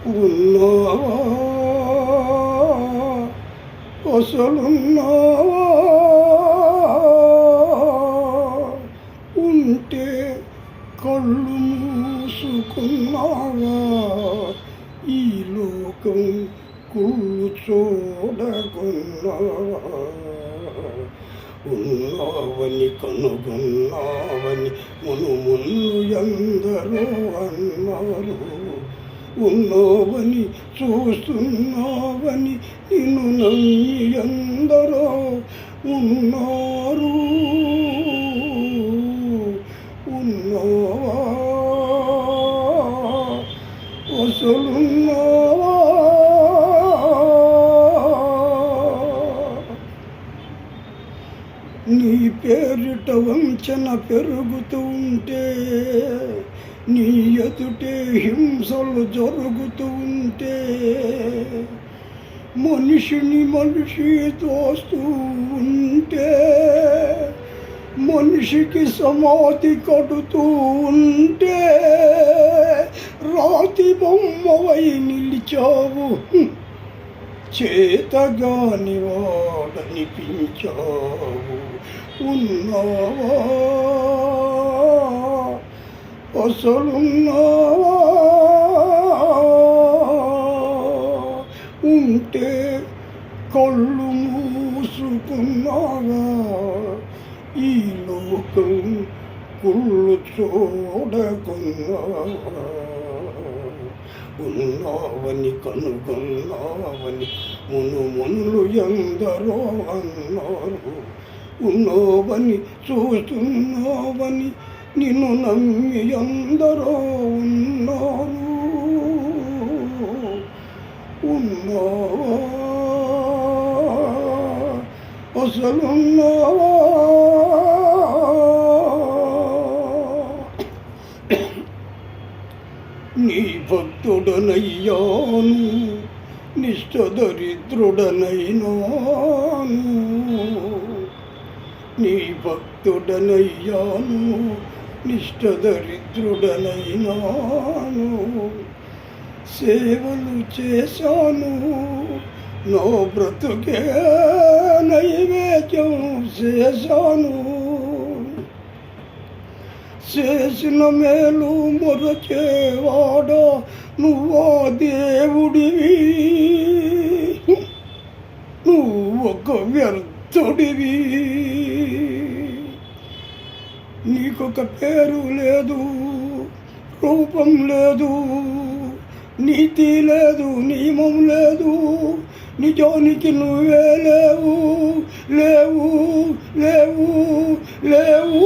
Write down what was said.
ఉన్నావా అసలున్నావా ఉంటే కళ్ళు మూసుకున్నావా ఈ లోకం కుళ్ళు చూడకున్నావా ఉన్నావని కనుగొన్నావని మును ఎందరో అన్నారు ఉన్నావని చూస్తున్నావని నిన్ను నమ్మి ఎందరో ఉన్నారు ఉన్నావా అసలున్నావా నీ పేరిట వంచన పెరుగుతూ ఉంటే నీ ఎదుటే హింసలు జరుగుతూ ఉంటే మనిషిని మనిషి తోస్తూ ఉంటే మనిషికి సమాధి కడుతూ ఉంటే రాతి బొమ్మవై నిలిచావు చేతగాని వాడనిపించావు ఉన్నావా అసలున్నావా ఉంటే కళ్ళు మూసుకున్నావా ఈ లోకం కుళ్ళు చూడకున్నావా ఉన్నావని కనుగొన్నావని మునులు ఎందరో అన్నారు ఉన్నావని చూస్తున్నావని నిన్ను నమ్మి ఎందరో ఉన్నారు ఉన్నావా అసలున్నావా నీ భక్తుడనయ్యాను నిష్టదరిద్రుడనైనాను నీ భక్తుడనయ్యాను నిష్టదరిద్రుడనైనాను సేవలు చేశాను నా బ్రతుకే నైవేద్యం చేశాను చేసిన మేలు మొరచేవాడా నువ్వా దేవుడివి నువ్వు ఒక వ్యర్థుడివి నీకొక పేరు లేదు రూపం లేదు నీతి లేదు నియమం లేదు నిజానికి నువ్వే లేవు లేవు లేవు లేవు